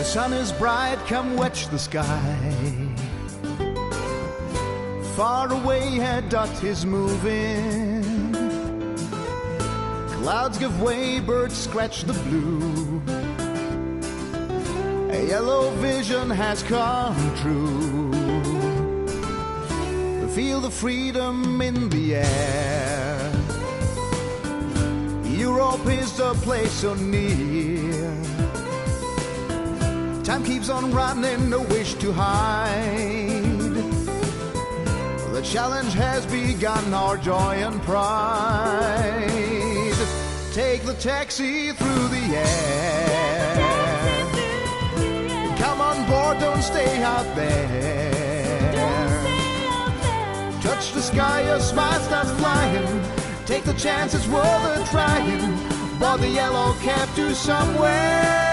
sun is bright, come watch the sky. Far away a dot is moving. Clouds give way, birds scratch the blue. A yellow vision has come true. Feel the freedom in the air. Europe is the place so near. Time keeps on running, no wish to hide. The challenge has begun, our joy and pride. Take the taxi through the air. Come on board, don't stay out there. Touch the sky, your smile starts flying. Take the chance, it's worth a trying. Board the yellow cab to somewhere.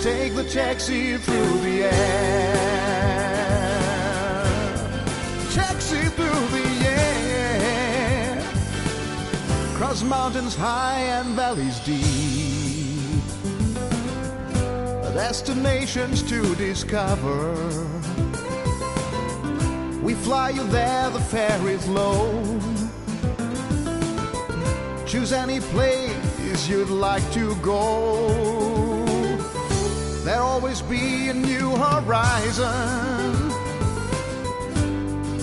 Take the taxi through the air. Taxi through the air. Cross mountains high and valleys deep. Destinations to discover. We fly you there, the fare is low. Choose any place you'd like to go. There'll always be a new horizon,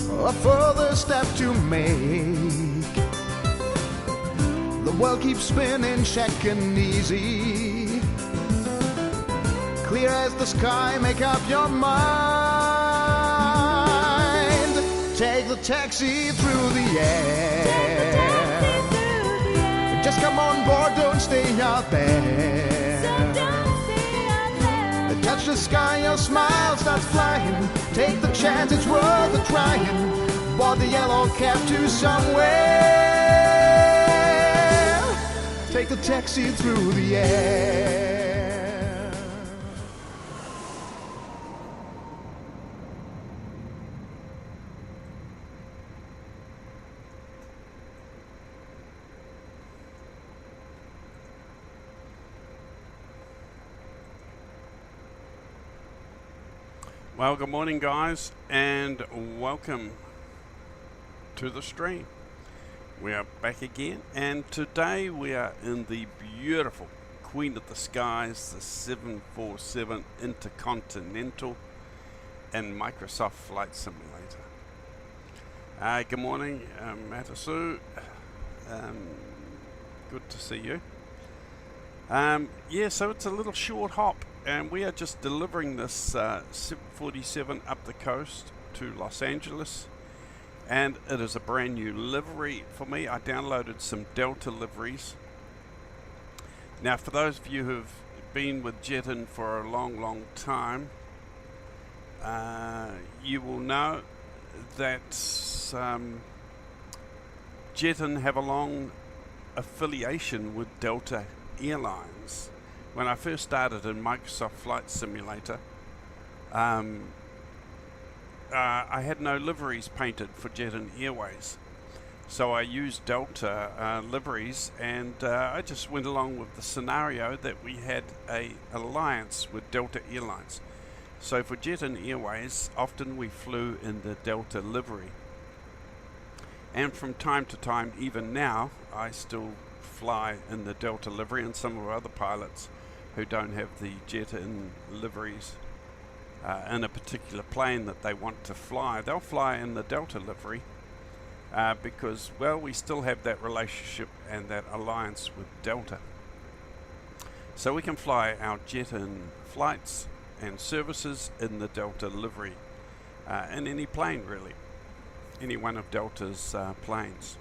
a further step to make. The world keeps spinning, check and easy. Clear as the sky, make up your mind. Take the taxi through the air. Just come on board, don't stay out there. Touch the sky, your smile starts flying. Take the chance, it's worth a trying. Board the yellow cab to somewhere. Take the taxi through the air. Well, good morning, guys, and welcome to the stream. We are back again, and today we are in the beautiful Queen of the Skies, the 747 Intercontinental and Microsoft Flight Simulator. Good morning, Matasu. Good to see you. Yeah, so it's a little short hop. And we are just delivering this 747 up the coast to Los Angeles, and it is a brand new livery for me. I downloaded some Delta liveries. Now, for those of you who've been with Jet-in for a long time, you will know that Jet-in have a long affiliation with Delta Airlines. When I first started in Microsoft Flight Simulator, I had no liveries painted for Jet-in Airways. So I used Delta liveries, and I just went along with the scenario that we had a alliance with Delta Airlines. So for Jet-in Airways, often we flew in the Delta livery. And from time to time, even now, I still fly in the Delta livery, and some of our other pilots who don't have the Jet-in liveries in a particular plane that they want to fly, they'll fly in the Delta livery because, well, we still have that relationship and that alliance with Delta. So we can fly our Jet-in flights and services in the Delta livery, in any plane really, any one of Delta's planes.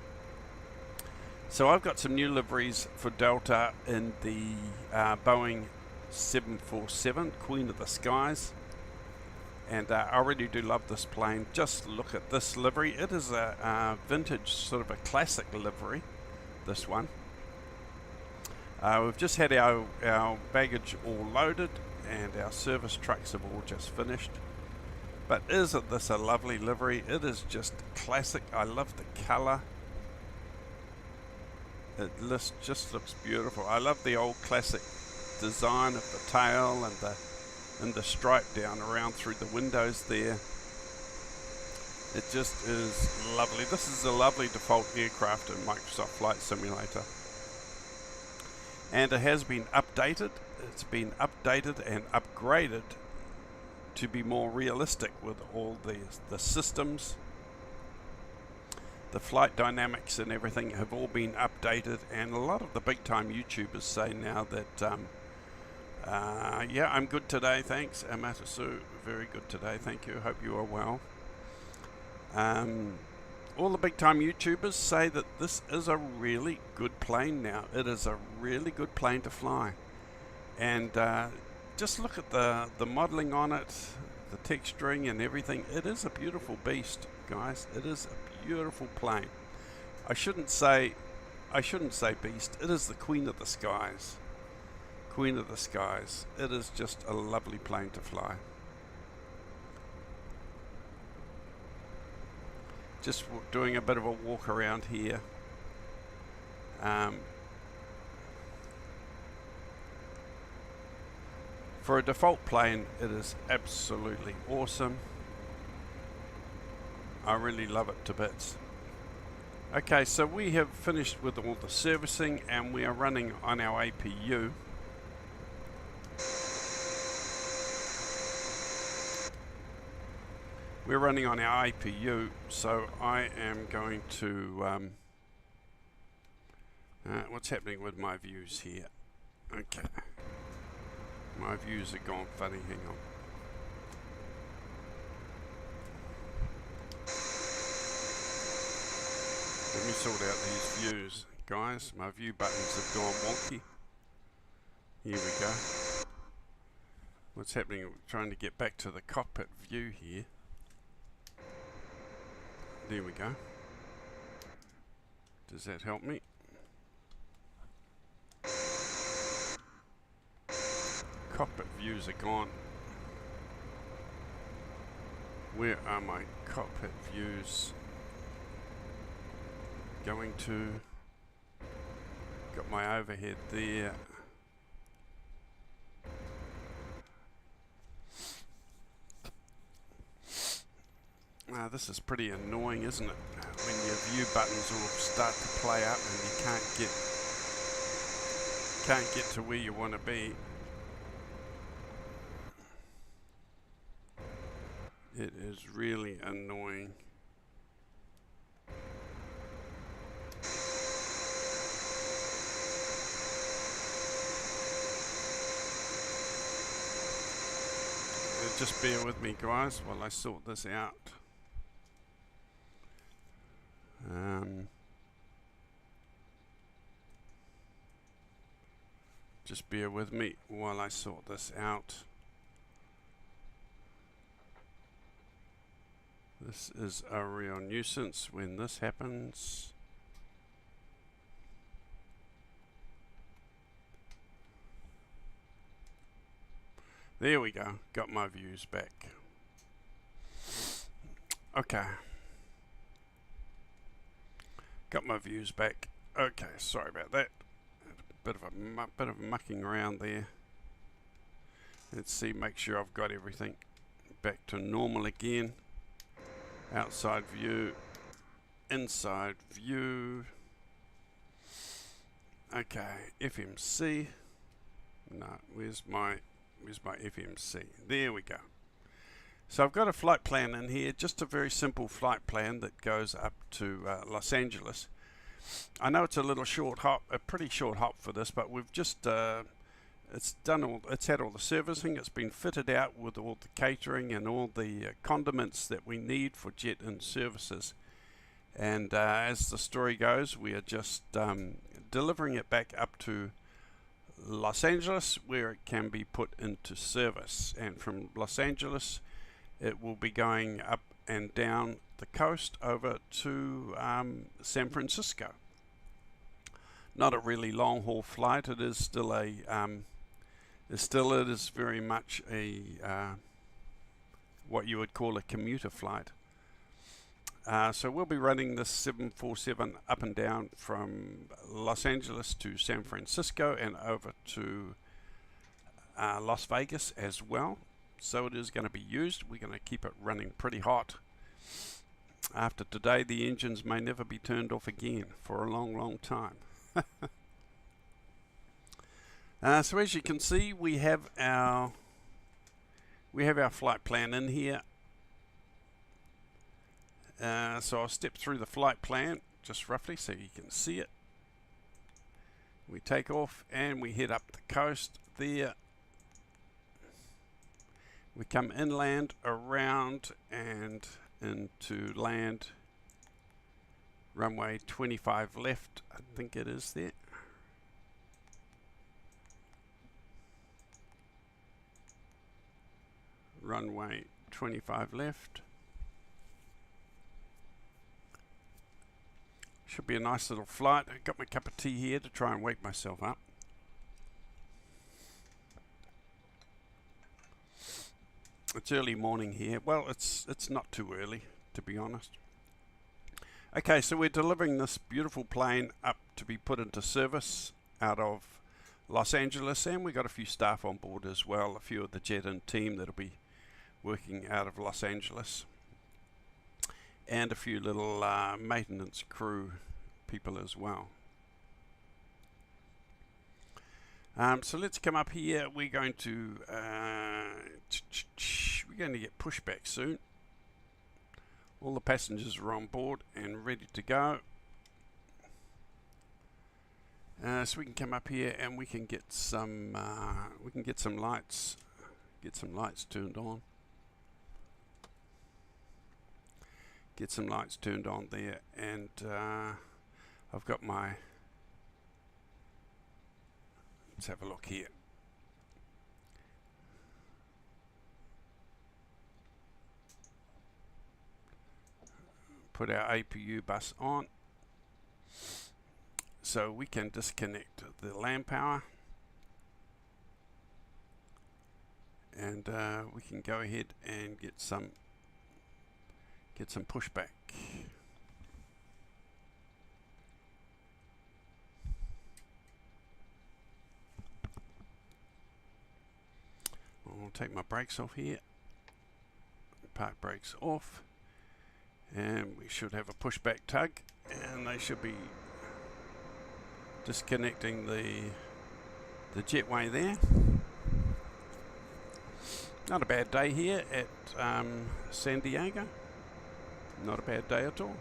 So I've got some new liveries for Delta in the Boeing 747, Queen of the Skies. And I really do love this plane. Just look at this livery. It is a vintage, sort of a classic livery, this one. We've just had our baggage all loaded, and our service trucks have all just finished. But isn't this a lovely livery? It is just classic. I love the colour. It just looks beautiful. I love the old classic design of the tail and the stripe down around through the windows there. It just is lovely. This is a lovely default aircraft in Microsoft Flight Simulator. And it has been updated. It's been updated and upgraded to be more realistic with all the systems. The flight dynamics and everything have all been updated, and a lot of the big time YouTubers say now that yeah, I'm good today, thanks. Amatasu, very good today, thank you, hope you are well. All the big time YouTubers say that this is a really good plane now. It is a really good plane to fly. And just look at the modeling on it, the texturing and everything. It is a beautiful beast, guys. It is a beautiful plane. I shouldn't say beast. It is the queen of the skies. Queen of the skies. It is just a lovely plane to fly. Just doing a bit of a walk around here. For a default plane, it is absolutely awesome. I really love it to bits. Okay, so we have finished with all the servicing and we are running on our APU. We're running on our APU, so I am going to... what's happening with my views here? Okay. My views are gone funny, hang on. Let me sort out these views, guys. My view buttons have gone wonky. Here we go. What's happening? I'm trying to get back to the cockpit view here. There we go. Does that help me? Cockpit views are gone. Where are my cockpit views going to? Got my overhead there. This is pretty annoying, isn't it? When your view buttons all start to play up and you can't get to where you want to be. It is really annoying. Just bear with me, guys, while I sort this out. Just bear with me while I sort this out. This is a real nuisance when this happens. There we go, got my views back. Okay. Got my views back. Okay, sorry about that. Bit of a mucking around there. Let's see, make sure I've got everything back to normal again. Outside view, inside view. Okay, FMC. No, where's my FMC? There we go. So I've got a flight plan in here, just a very simple flight plan that goes up to Los Angeles. I know it's a little short hop, a pretty short hop for this, but we've just it's had all the servicing, it's been fitted out with all the catering and all the condiments that we need for Jet-in services. And as the story goes, we are just delivering it back up to Los Angeles where it can be put into service. And from Los Angeles it will be going up and down the coast over to San Francisco. Not a really long haul flight. It is still a it is very much a what you would call a commuter flight. So we'll be running this 747 up and down from Los Angeles to San Francisco and over to Las Vegas as well. So it is going to be used. We're going to keep it running pretty hot. After today, the engines may never be turned off again for a long, long time. So as you can see, we have our flight plan in here. So I'll step through the flight plan just roughly so you can see it. We take off and we head up the coast there. We come inland, around and into land. Runway 25 left, I think it is there. Runway 25 left. Should be a nice little flight. I got my cup of tea here to try and wake myself up. It's early morning here. Well, it's not too early, to be honest. Okay, so we're delivering this beautiful plane up to be put into service out of Los Angeles, and we got a few staff on board as well, a few of the Jet-in team that'll be working out of Los Angeles, and a few little maintenance crew people as well. So let's come up here. We're going to get pushback soon. All the passengers are on board and ready to go. So we can come up here and we can get some lights. Get some lights turned on. Get some lights turned on there, and I've got my. Let's have a look here. Put our APU bus on, so we can disconnect the land power, and we can go ahead and get some pushback. I'll take my brakes off here. Park brakes off, and we should have a pushback tug, and they should be disconnecting the jetway there. Not a bad day here at San Diego. Not a bad day at all.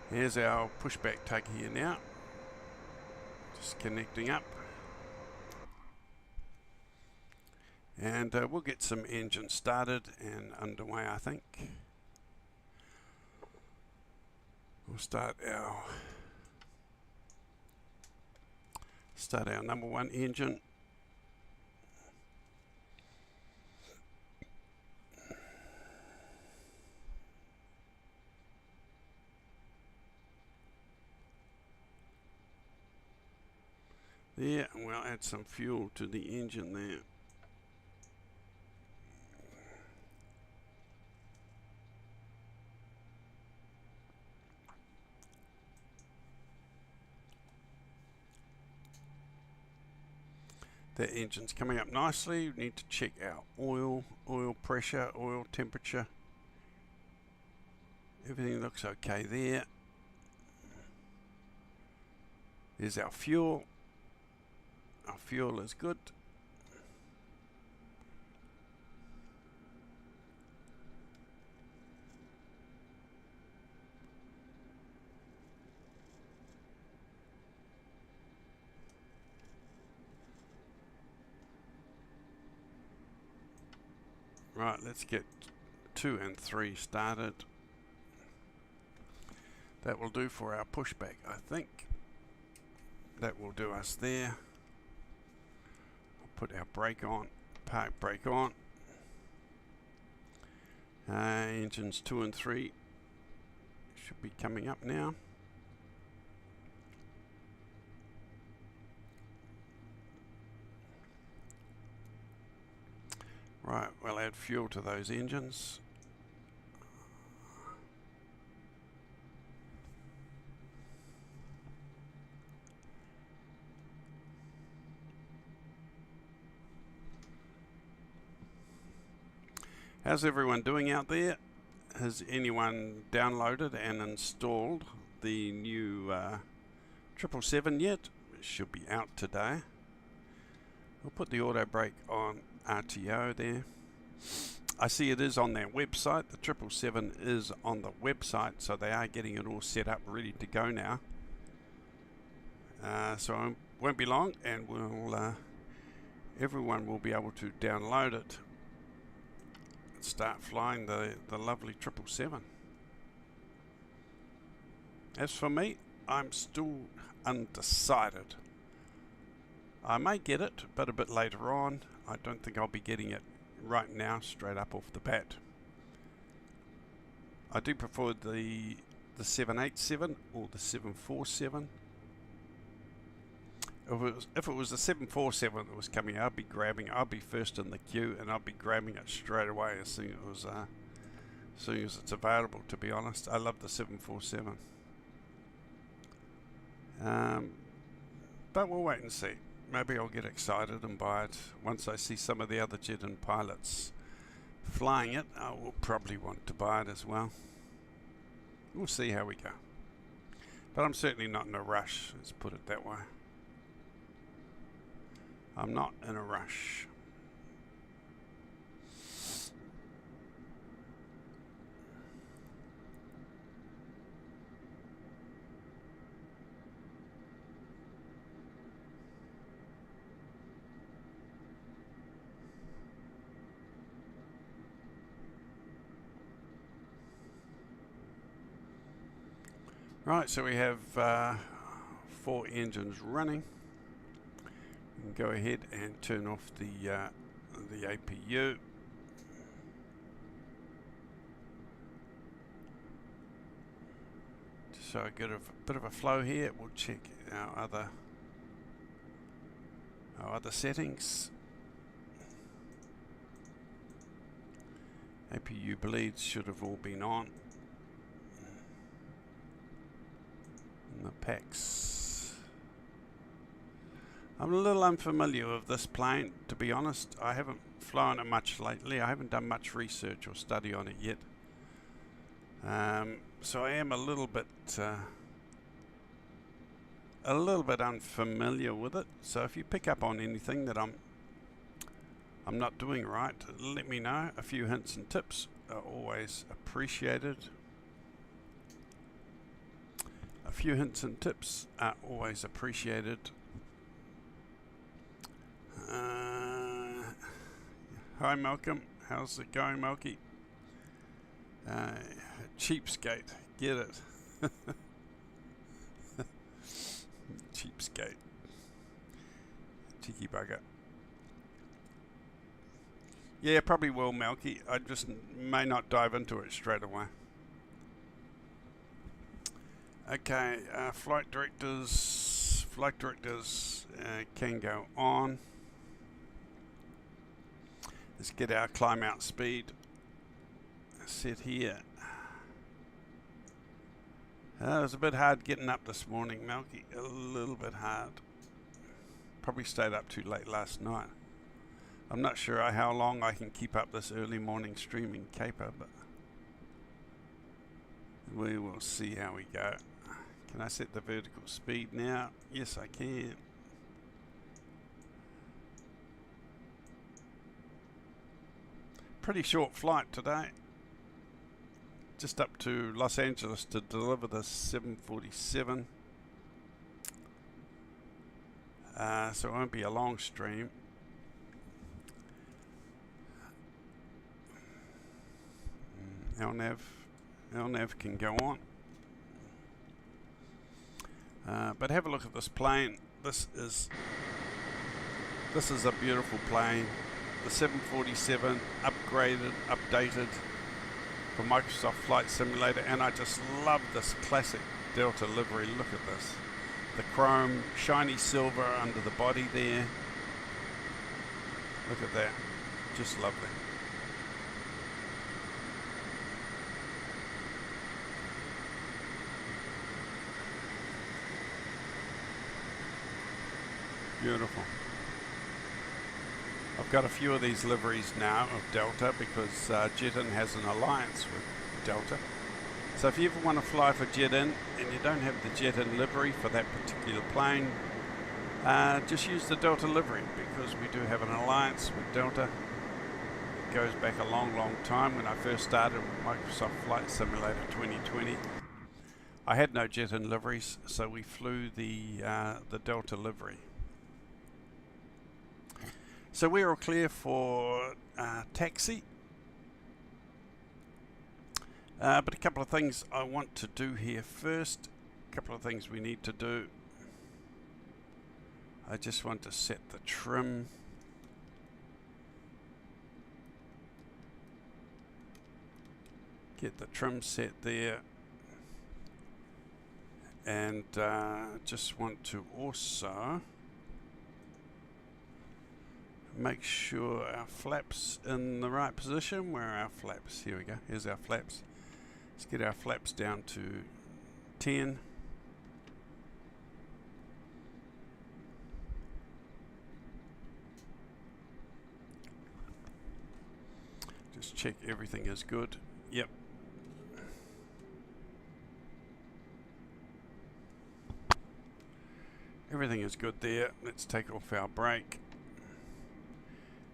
Here's our pushback tug here now. Just connecting up. And we'll get some engines started and underway, I think. We'll start our number one engine. There, and we'll add some fuel to the engine there. The engine's coming up nicely. We need to check our oil pressure, oil temperature. Everything looks okay there. There's our fuel. Our fuel is good. Right, let's get 2 and 3 started. That will do for our pushback, I think. That will do us there. Put our brake on, park brake on. Engines 2 and 3 should be coming up now. Right, we'll add fuel to those engines. How's everyone doing out there? Has anyone downloaded and installed the new 777 yet? It should be out today. We'll put the auto brake on RTO there. I see it is on their website. The 777 is on the website, so they are getting it all set up, ready to go now. So it won't be long, and everyone will be able to download it and start flying the lovely 777. As for me, I'm still undecided. I may get it, but a bit later on. I don't think I'll be getting it right now, straight up off the bat. I do prefer the 787 or the 747. If it was the 747 that was coming, I'd be first in the queue, and I'd be grabbing it straight away as soon as it's available. To be honest, I love the 747. But we'll wait and see. Maybe I'll get excited and buy it once I see some of the other Jet-in pilots flying it. I will probably want to buy it as well. We'll see how we go. But I'm certainly not in a rush, let's put it that way. I'm not in a rush. Right, so we have 4 engines running. We can go ahead and turn off the APU. So I get a bit of a flow here. We'll check our other settings. APU bleeds should have all been on. And the packs. I'm a little unfamiliar with this plane, to be honest. I haven't flown it much lately. I haven't done much research or study on it yet. So I am a little bit unfamiliar with it. So if you pick up on anything that I'm not doing right, let me know. A few hints and tips are always appreciated. A few hints and tips are always appreciated. Hi Malcolm, how's it going, Malky? Cheapskate, get it. Cheapskate. Cheeky bugger. Yeah, probably will, Malky. I just may not dive into it straight away. Okay, flight directors can go on. Let's get our climb out speed set here. It was a bit hard getting up this morning, Malky. A little bit hard. Probably stayed up too late last night. I'm not sure how long I can keep up this early morning streaming caper, but we will see how we go. Can I set the vertical speed now? Yes, I can. Pretty short flight today. Just up to Los Angeles to deliver the 747. So it won't be a long stream. LNAV can go on. But have a look at this plane. This is a beautiful plane. The 747 upgraded, updated for Microsoft Flight Simulator, and I just love this classic Delta livery. Look at this. The chrome, shiny silver under the body there. Look at that. Just lovely. Beautiful. I've got a few of these liveries now of Delta because Jet-in has an alliance with Delta. So if you ever want to fly for Jet-in and you don't have the Jet-in livery for that particular plane, just use the Delta livery because we do have an alliance with Delta. It goes back a long, long time. When I first started with Microsoft Flight Simulator 2020, I had no Jet-in liveries, so we flew the Delta livery. So we're all clear for taxi. But a couple of things I want to do here first. A couple of things we need to do. I just want to set the trim. Get the trim set there. And just want to also make sure our flaps in the right position. Where are our flaps? Here we go. Here's our flaps. Let's get our flaps down to 10. Just check everything is good. Yep. Everything is good there. Let's take off our brake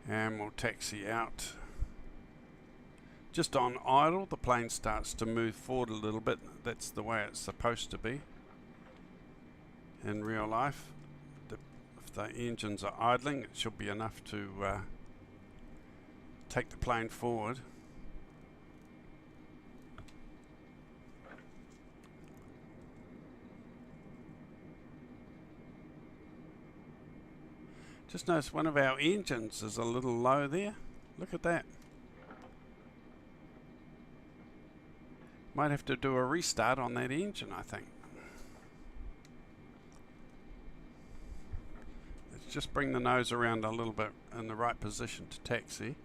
and we'll taxi out. Just on idle, the plane starts to move forward a little bit. That's the way it's supposed to be in real life. If the engines are idling, it should be enough to take the plane forward. Just notice one of our engines is a little low there. Look at that. Might have to do a restart on that engine, I think. Let's just bring the nose around a little bit in the right position to taxi.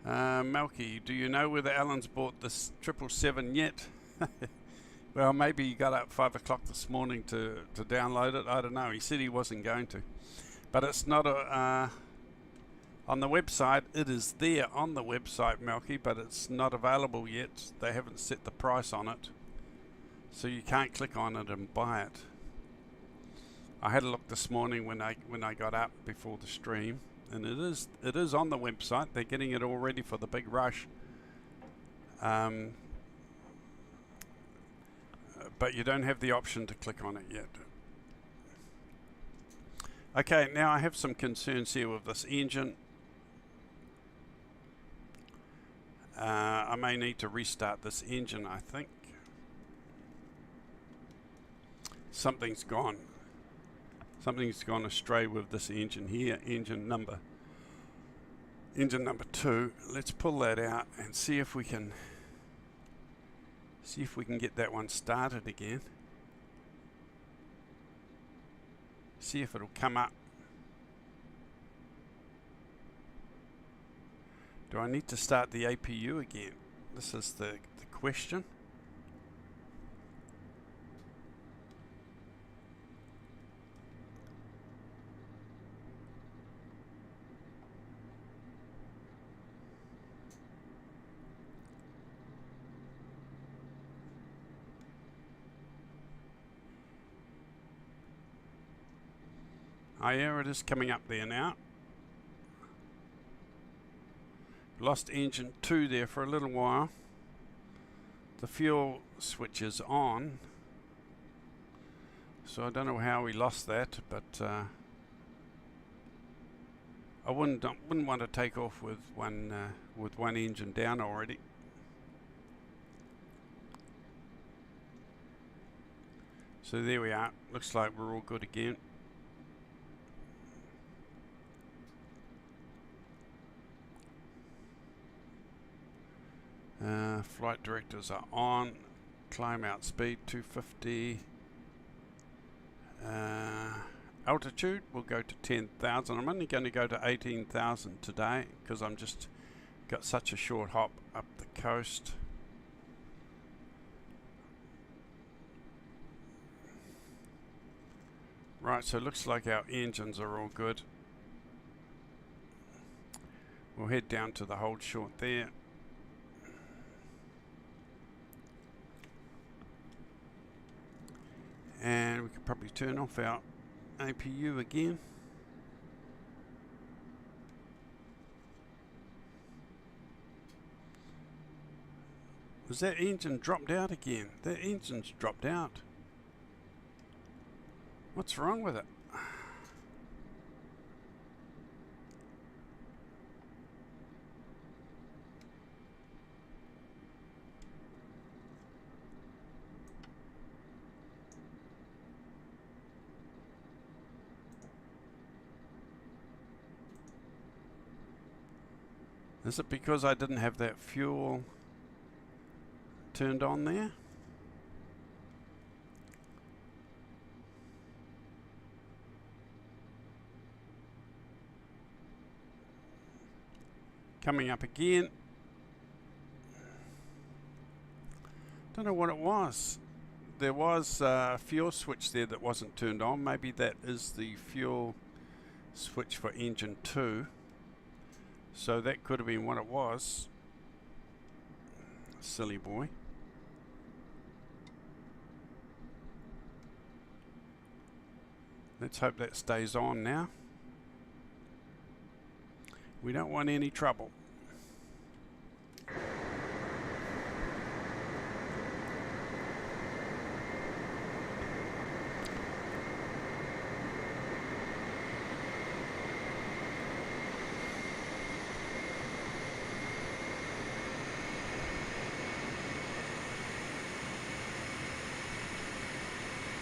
Melky, do you know whether Alan's bought this 777 yet? Well, maybe he got up 5 o'clock this morning to download it. I don't know. He said he wasn't going to. But it's not a... on the website, it is there on the website, Melky, but it's not available yet. They haven't set the price on it. So you can't click on it and buy it. I had a look this morning when I got up before the stream, and it is on the website. They're getting it all ready for the big rush. But you don't have the option to click on it yet. Okay, now I have some concerns here with this engine. I may need to restart this engine, I think. Something's gone astray with this engine here, engine number 2. Let's pull that out and see if we can get that one started again. See if it'll come up. Do I need to start the APU again? This is the question. Oh yeah, it is coming up there now. Lost engine 2 there for a little while. The fuel switch is on, so I don't know how we lost that, but I wouldn't want to take off with one engine down already. So there we are. Looks like we're all good again. Flight directors are on. Climb out speed 250. Altitude will go to 10,000. I'm only going to go to 18,000 today because I'm just got such a short hop up the coast. Right, so it looks like our engines are all good. We'll head down to the hold short there. And we could probably turn off our APU again. Was that engine dropped out again? That engine's dropped out. What's wrong with it? Is it because I didn't have that fuel turned on there? Coming up again. Don't know what it was. There was a fuel switch there that wasn't turned on. Maybe that is the fuel switch for engine 2. So that could have been what it was. Silly boy. Let's hope that stays on now. We don't want any trouble.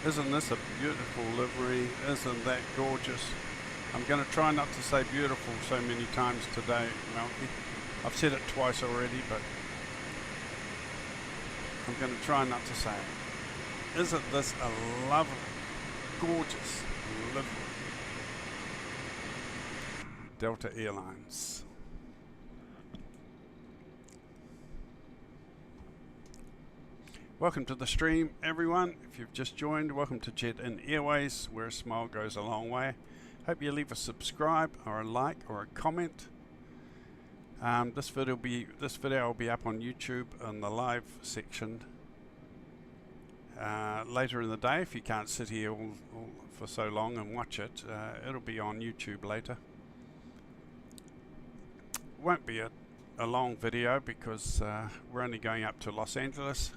Isn't this a beautiful livery? Isn't that gorgeous? I'm going to try not to say beautiful so many times today, Malky. I've said it twice already, but I'm going to try not to say it. Isn't this a lovely, gorgeous livery? Delta Airlines. Welcome to the stream, everyone. If you've just joined, welcome to Jet-in Airways, where a smile goes a long way. Hope you leave a subscribe or a like or a comment. This video will be up on YouTube in the live section later in the day. If you can't sit here all for so long and watch it, it'll be on YouTube later. Won't be a long video because we're only going up to Los Angeles.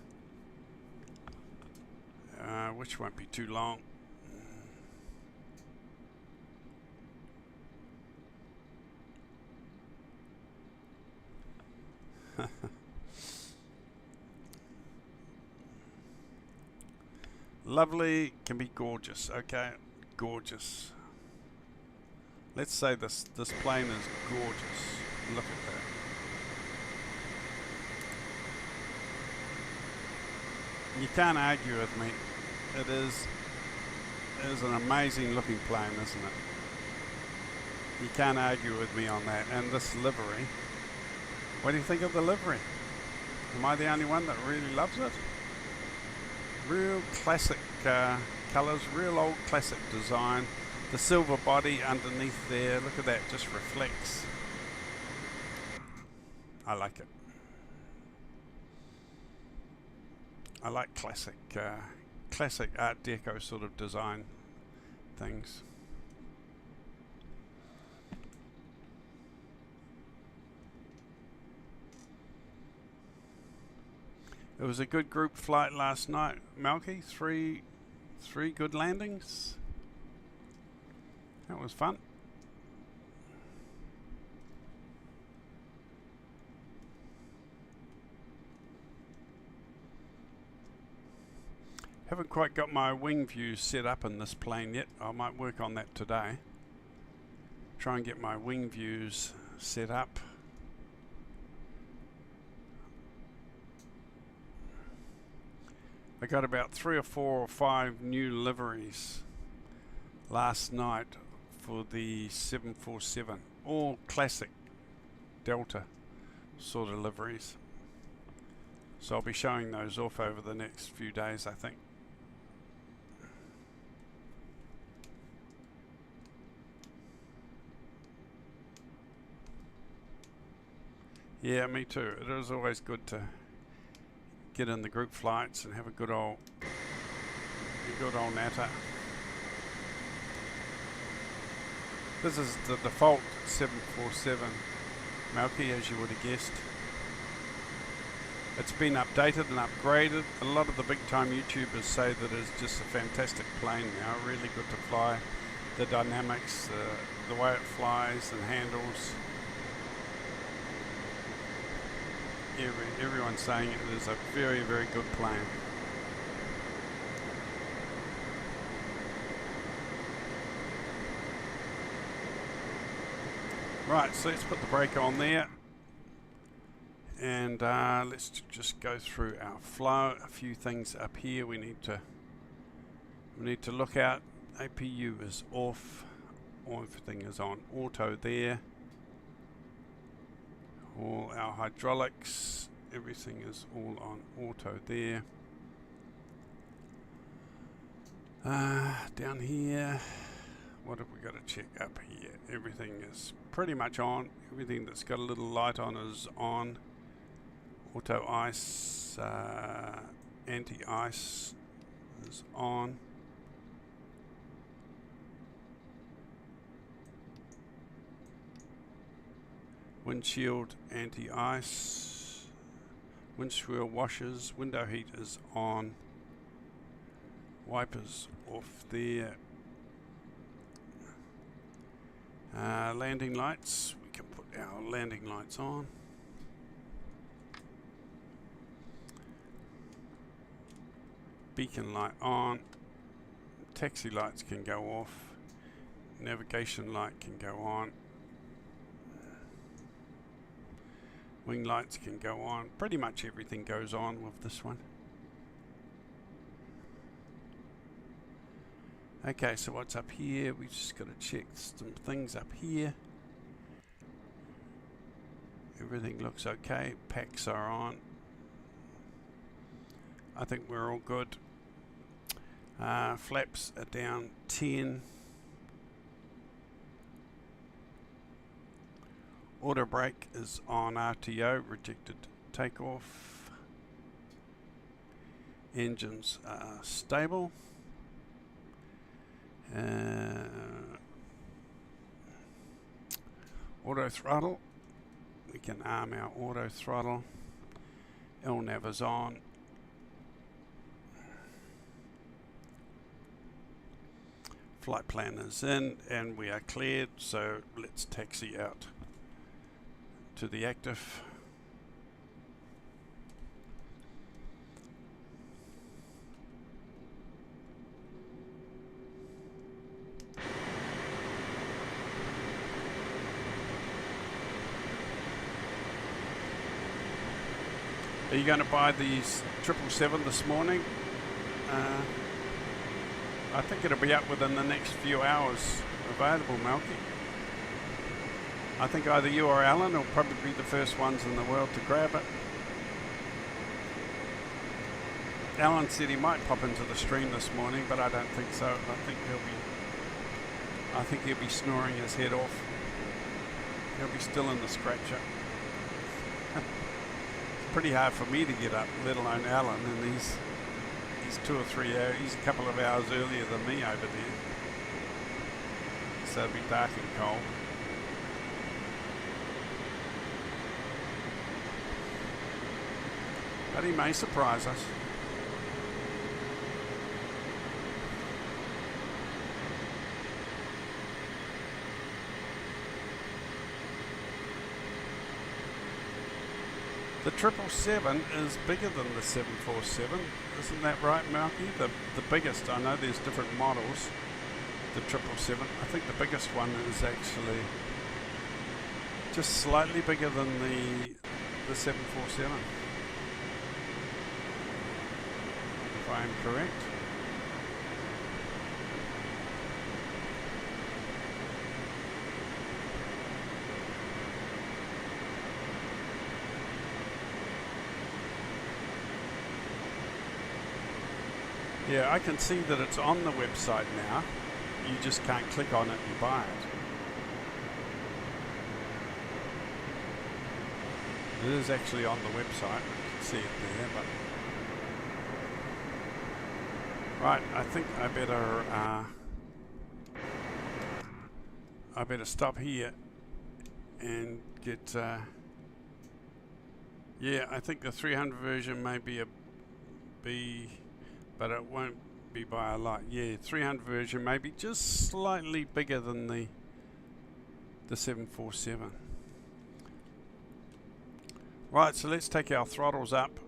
Which won't be too long. Lovely can be gorgeous. Okay, gorgeous. Let's say this plane is gorgeous. Look at that. You can't argue with me. It is an amazing looking plane, isn't it? You can't argue with me on that. And this livery. What do you think of the livery? Am I the only one that really loves it? Real classic colours, real old classic design. The silver body underneath there, look at that, just reflects. I like it. I like classic Art Deco sort of design things. It was a good group flight last night, Malky. Three good landings. That was fun. Haven't quite got my wing views set up in this plane yet. I might work on that today. Try and get my wing views set up. I got about 3 or 4 or 5 new liveries last night for the 747. All classic Delta sort of liveries. So I'll be showing those off over the next few days, I think. Yeah, me too. It is always good to get in the group flights and have a good old natter. This is the default 747 Malky, as you would have guessed. It's been updated and upgraded. A lot of the big time YouTubers say that it's just a fantastic plane now, really good to fly. The dynamics, the way it flies and handles. Everyone's saying it is a very, very good plane. Right, so let's put the brake on there. And let's just go through our flow. A few things up here we need to look at. APU is off. Everything is on auto there. All our hydraulics, everything is all on auto there. Down here, what have we got to check up here? Everything is pretty much on. Everything that's got a little light on is on. Auto ice, anti-ice is on. Windshield anti-ice, windshield washers, window heat is on, wipers off there. Landing lights, we can put our landing lights on. Beacon light on, taxi lights can go off, navigation light can go on. Wing lights can go on. Pretty much everything goes on with this one. Okay, so what's up here? We've just got to check some things up here. Everything looks okay. Packs are on. I think we're all good. Flaps are down 10. Auto brake is on RTO, rejected takeoff. Engines are stable. Auto throttle, we can arm our auto throttle. LNAV is on. Flight plan is in and we are cleared, so let's taxi out to the active. Are you going to buy these 777 this morning? I think it'll be up within the next few hours available, Malky. I think either you or Alan will probably be the first ones in the world to grab it. Alan said he might pop into the stream this morning, but I don't think so. I think he'll be snoring his head off. He'll be still in the scratcher. It's pretty hard for me to get up, let alone Alan, and he's 2 or 3 hours. He's a couple of hours earlier than me over there. So it'll be dark and cold. But he may surprise us. The 777 is bigger than the 747, isn't that right, Malky? The biggest, I know there's different models, the 777. I think the biggest one is actually just slightly bigger than the 747. If I am correct. Yeah, I can see that it's on the website now. You just can't click on it and buy it. It is actually on the website. You can see it there, but right. I think I better stop here and get. Yeah, I think the 300 version may be but it won't be by a lot. Yeah, 300 version may be just slightly bigger than the 747. Right, so let's take our throttles up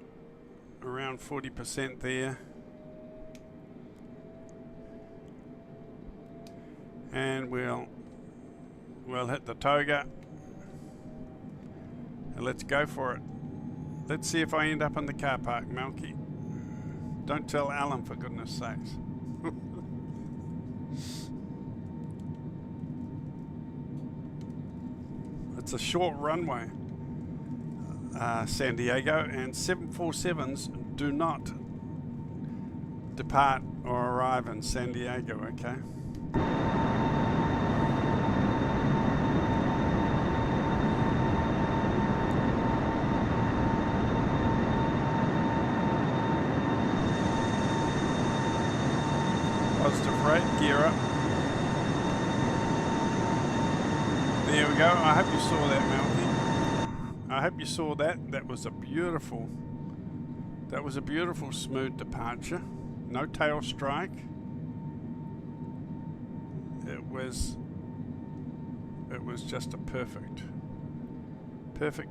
around 40% there. And we'll hit the toga. And let's go for it. Let's see if I end up in the car park, Melky. Don't tell Alan, for goodness sakes. It's a short runway, San Diego, and 747s do not depart or arrive in San Diego, okay? Positive rate, gear up. There we go. I hope you saw that, Melky. I hope you saw that. That was a beautiful smooth departure. No tail strike. It was just a perfect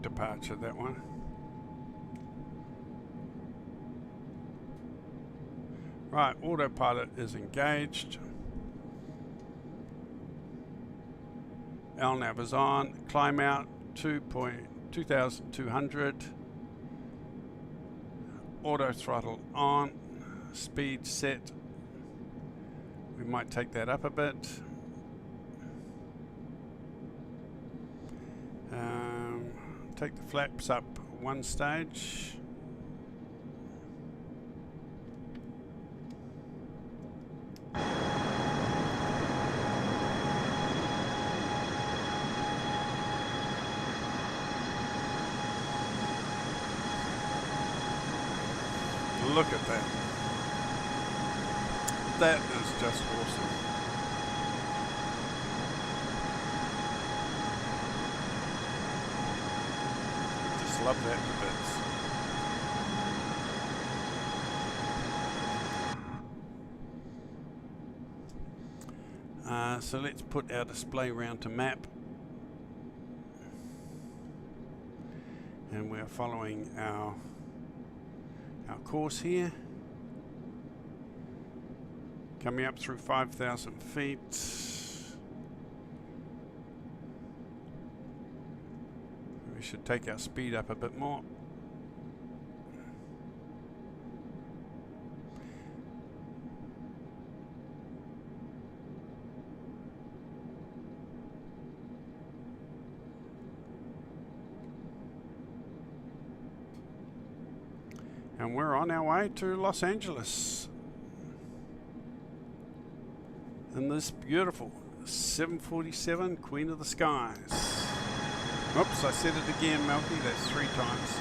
departure, that one. Right, autopilot is engaged. LNAV is on. Climb out 2,200. Auto throttle on. Speed set. We might take that up a bit. Take the flaps up one stage. Look at that. That is just awesome. Just love that to bits. So let's put our display round to map. And we're following our course here, coming up through 5,000 feet. We should take our speed up a bit more. And we're on our way to Los Angeles in this beautiful 747 Queen of the Skies. Oops, I said it again, Melky. That's 3 times.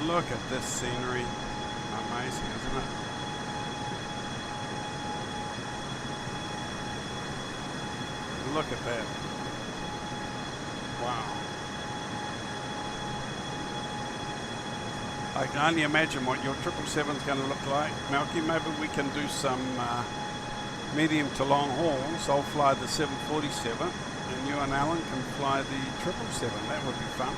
Look at this scenery. Amazing, isn't it? Look at that. Wow. I can only imagine what your 777 is going to look like. Melky, maybe we can do some medium to long hauls. I'll fly the 747 and you and Alan can fly the 777. That would be fun.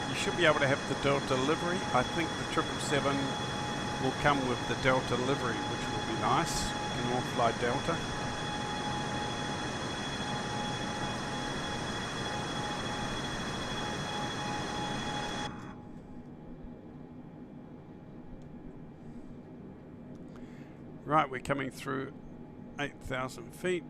You should be able to have the Delta livery. I think the 777 will come with the Delta livery, which will be nice. We can all fly Delta. Right, we're coming through 8,000 feet.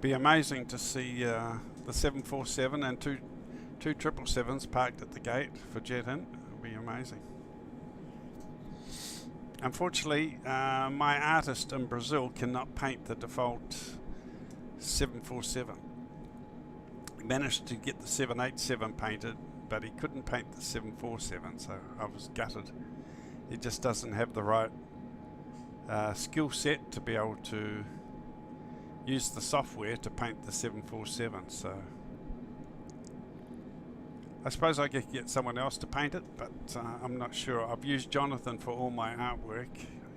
Be amazing to see the 747 and two 777s parked at the gate for Jet-in. It'll be amazing. Unfortunately, my artist in Brazil cannot paint the default 747. He managed to get the 787 painted, but he couldn't paint the 747, so I was gutted. He just doesn't have the right skill set to be able to use the software to paint the 747, so I suppose I could get someone else to paint it, but I'm not sure. I've used Jonathan for all my artwork.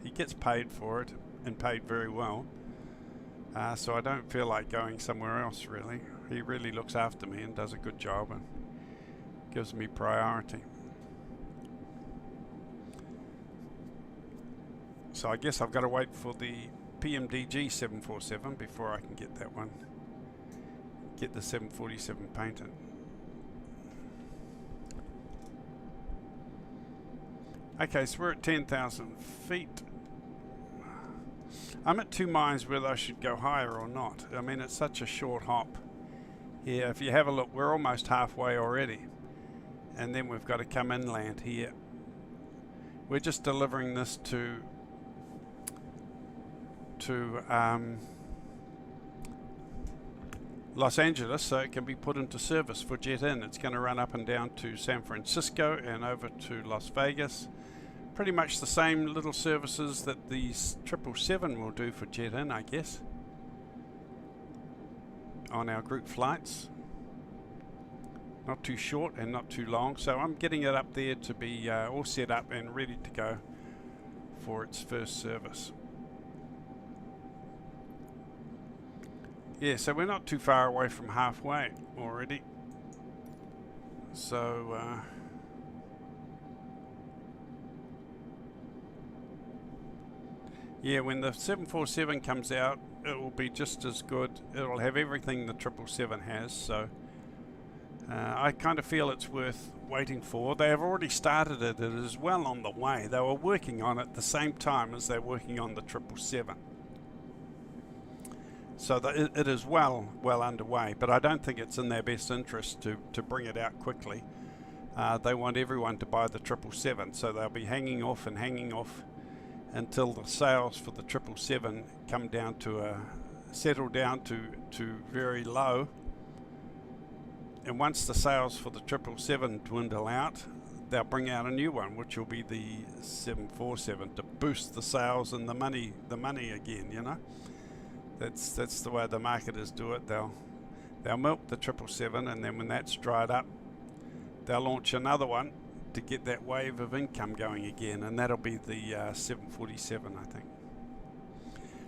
He gets paid for it, and paid very well, so I don't feel like going somewhere else really. He really looks after me and does a good job and gives me priority. So I guess I've got to wait for the PMDG 747 before I can get that one, get the 747 painted. Okay, so we're at 10,000 feet. I'm at 2 miles whether I should go higher or not. I mean, it's such a short hop here. If you have a look, we're almost halfway already, and then we've got to come inland here. We're just delivering this to Los Angeles so it can be put into service for Jet-in. It's going to run up and down to San Francisco and over to Las Vegas. Pretty much the same little services that the 777 will do for Jet-in, I guess, on our group flights. Not too short and not too long, so I'm getting it up there to be all set up and ready to go for its first service. Yeah, so we're not too far away from halfway already. So yeah, when the 747 comes out, it will be just as good. It'll have everything the 777 has, so I kind of feel it's worth waiting for. They have already started it. It is well on the way. They were working on it at the same time as they're working on the 777. So it is well underway, but I don't think it's in their best interest to bring it out quickly. They want everyone to buy the 777, so they'll be hanging off until the sales for the 777 come down to settle down to very low. And once the sales for the 777 dwindle out, they'll bring out a new one, which will be the 747 to boost the sales and the money again. You know, that's the way the marketers do it. They'll milk the 777, and then when that's dried up, they'll launch another one to get that wave of income going again, and that'll be the 747, I think.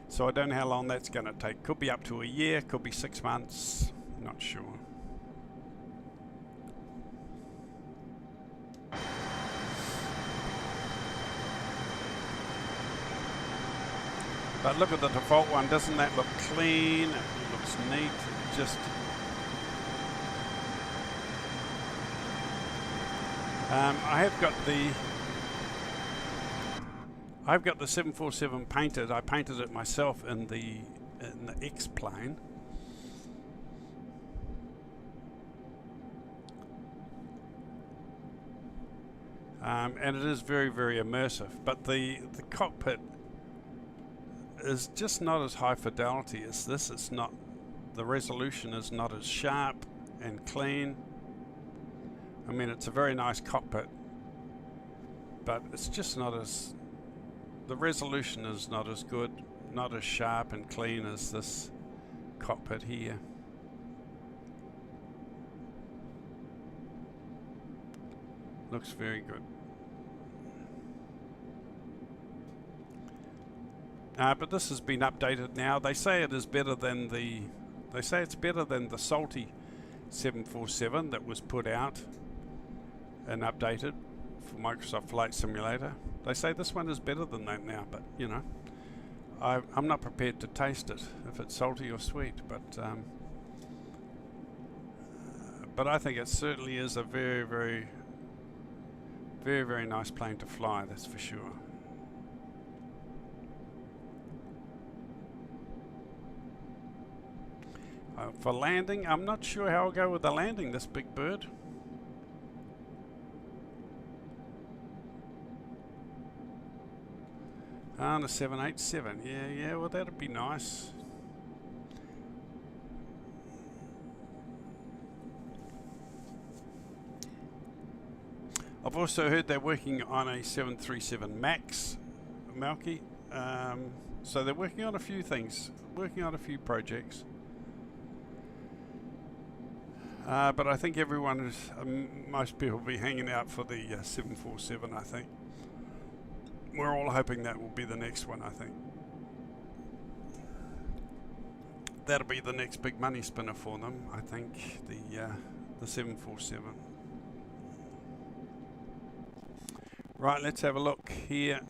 So I don't know how long that's going to take. Could be up to a year, could be 6 months, not sure. But look at the default one, doesn't that look clean? It looks neat. Just I've got the 747 painted. I painted it myself in the X plane. And it is very, very immersive. But the cockpit is just not as high fidelity as this. It's not, the resolution is not as sharp and clean. I mean, it's a very nice cockpit, but it's just not as, the resolution is not as good, not as sharp and clean as this cockpit here. Looks very good. But this has been updated now. They say it is better than it's better than the salty 747 that was put out and updated for Microsoft Flight Simulator. They say this one is better than that now, but you know, I'm not prepared to taste it if it's salty or sweet, but I think it certainly is a very, very, very, very nice plane to fly, that's for sure. For landing, I'm not sure how I'll go with the landing, this big bird. On a 787, yeah, well that'd be nice. I've also heard they're working on a 737 MAX, Malky. So they're working on a few things, working on a few projects. But I think everyone is, most people will be hanging out for the 747, I think. We're all hoping that will be the next one, I think. That'll be the next big money spinner for them, I think, the 747. Right, let's have a look here.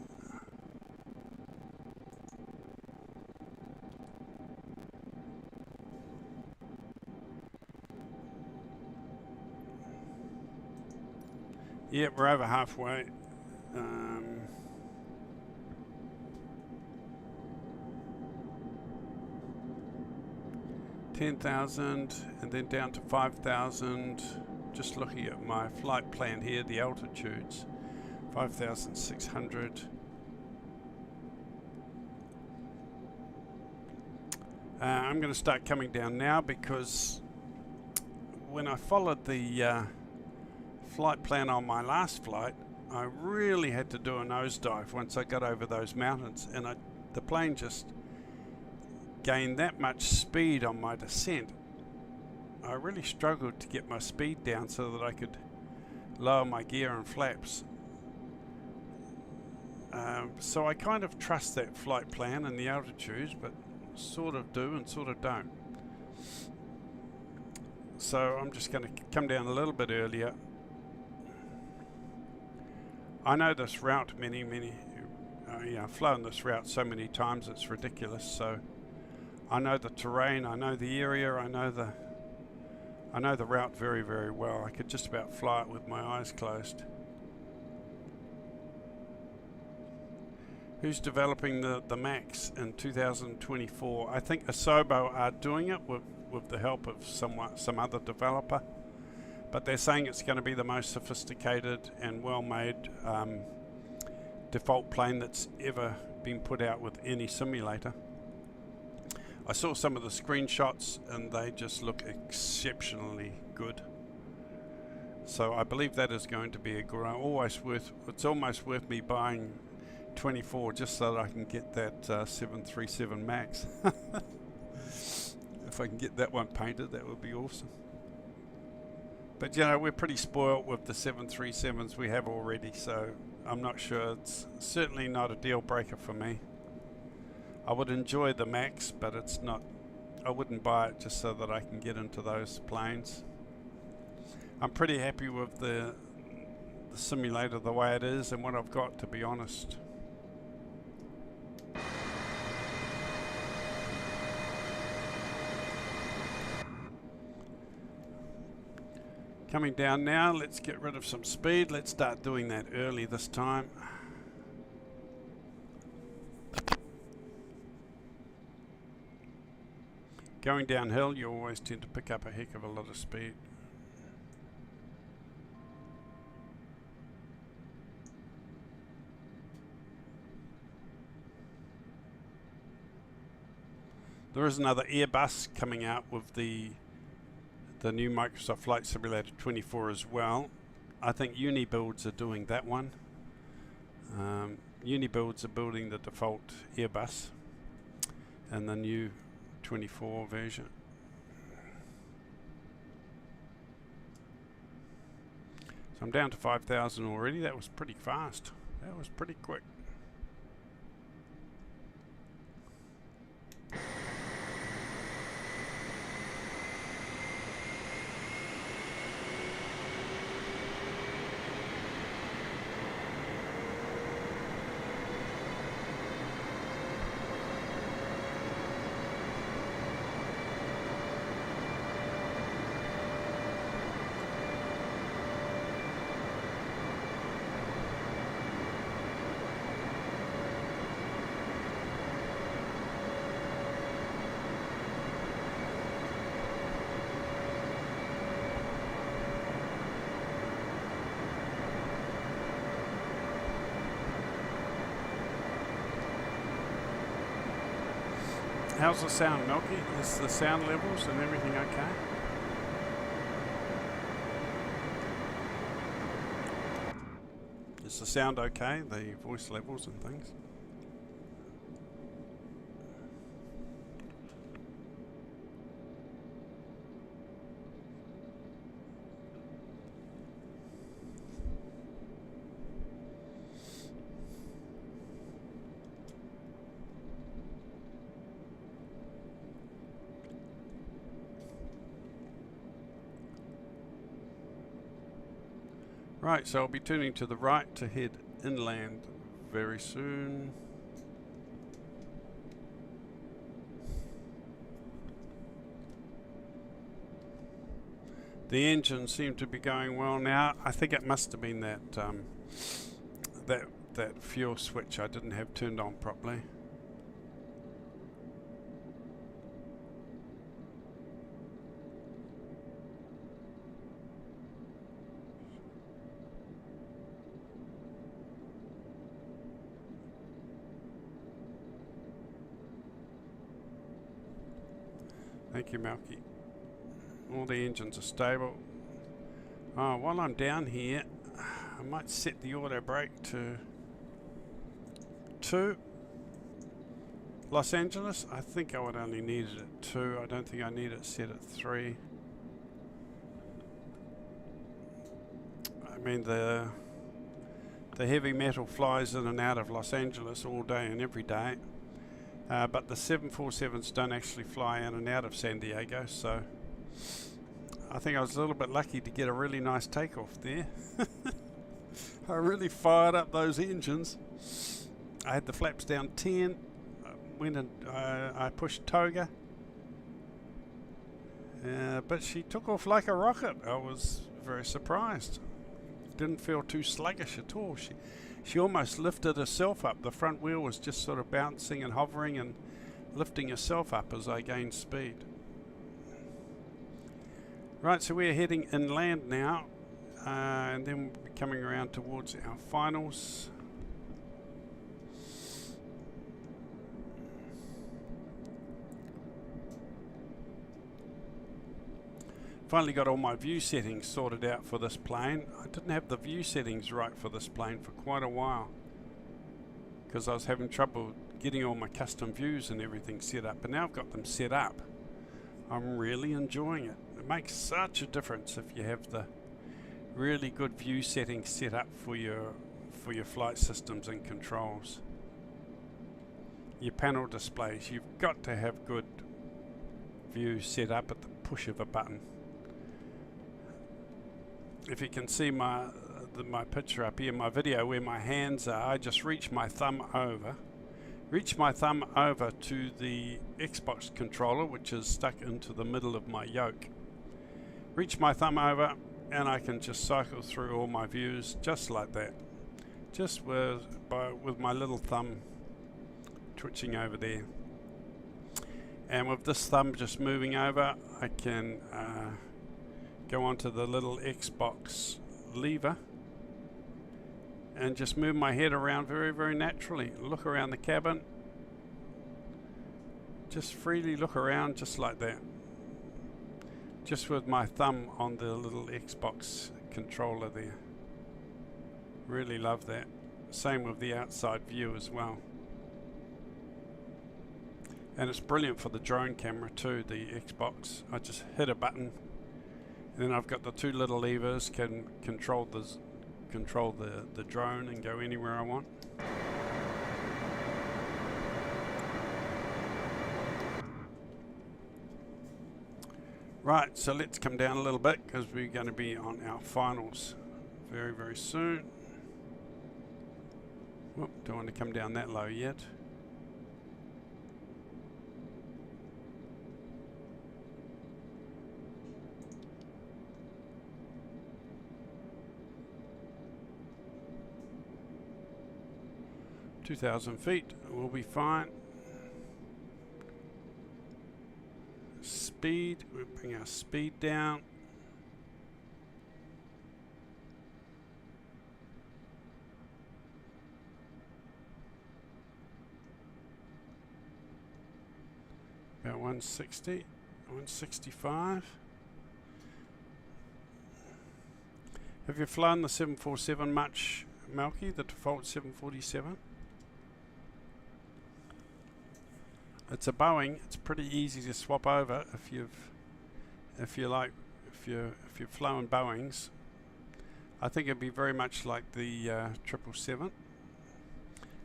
Yeah, we're over halfway. 10,000 and then down to 5,000. Just looking at my flight plan here, the altitudes, 5,600. I'm going to start coming down now because when I followed the flight plan on my last flight, I really had to do a nosedive once I got over those mountains, and the plane just gained that much speed on my descent. I really struggled to get my speed down so that I could lower my gear and flaps. So I kind of trust that flight plan and the altitudes, but sort of do and sort of don't. So I'm just going to come down a little bit earlier. I know this route I've flown this route so many times it's ridiculous. So I know the terrain, I know the area, I know the route very, very well. I could just about fly it with my eyes closed. Who's developing the MAX in 2024? I think Asobo are doing it with the help of some other developer. But they're saying it's going to be the most sophisticated and well-made default plane that's ever been put out with any simulator. I saw some of the screenshots and they just look exceptionally good. So I believe that is going to be it's almost worth me buying 24 just so that I can get that 737 MAX. If I can get that one painted, that would be awesome. But you know, we're pretty spoiled with the 737s we have already, so I'm not sure. It's certainly not a deal breaker for me. I would enjoy the MAX, but it's not. I wouldn't buy it just so that I can get into those planes. I'm pretty happy with the simulator the way it is and what I've got, to be honest. Coming down now, let's get rid of some speed. Let's start doing that early this time. Going downhill, you always tend to pick up a heck of a lot of speed. There is another Airbus coming out with the new Microsoft Flight Simulator 24 as well. I think Unibuilds are doing that one. Unibuilds are building the default Airbus and the new 24 version. So I'm down to 5,000 already. That was pretty fast. That was pretty quick. How's the sound, Milky? Is the sound levels and everything okay? Is the sound okay? The voice levels and things? Right, so I'll be turning to the right to head inland very soon. The engine seemed to be going well now. I think it must have been that that fuel switch I didn't have turned on properly. Thank you, Malky. All the engines are stable. Oh, while I'm down here, I might set the auto brake to 2. Los Angeles, I think I would only need it at 2. I don't think I need it set at 3. I mean, the heavy metal flies in and out of Los Angeles all day and every day. But the 747s don't actually fly in and out of San Diego, so I think I was a little bit lucky to get a really nice takeoff there. I really fired up those engines. I had the flaps down 10, went and I pushed toga, but she took off like a rocket. I was very surprised. Didn't feel too sluggish at all. She almost lifted herself up. The front wheel was just sort of bouncing and hovering and lifting herself up as I gained speed. Right, so we're heading inland now, and then we'll be coming around towards our finals. Finally got all my view settings sorted out for this plane. I didn't have the view settings right for this plane for quite a while because I was having trouble getting all my custom views and everything set up, but now I've got them set up. I'm really enjoying it. It makes such a difference if you have the really good view settings set up for your flight systems and controls. Your panel displays, you've got to have good views set up at the push of a button. If you can see my picture up here, my video where my hands are, I just reach my thumb over to the Xbox controller, which is stuck into the middle of my yoke. Reach my thumb over and I can just cycle through all my views just like that, just with my little thumb twitching over there. And with this thumb just moving over, I can go onto the little Xbox lever and just move my head around very, very naturally. Look around the cabin. Just freely look around just like that. Just with my thumb on the little Xbox controller there. Really love that. Same with the outside view as well. And it's brilliant for the drone camera too, the Xbox. I just hit a button and then I've got the 2 little levers, can control the drone and go anywhere I want. Right, so let's come down a little bit because we're going to be on our finals very, very soon. Whoop, don't want to come down that low yet. (2,000 feet) will be fine. Speed, we'll bring our speed down. About 160, 165. Have you flown the 747 much, Malky, the default 747? It's a Boeing. It's pretty easy to swap over if you've flown Boeings. I think it'd be very much like the 777.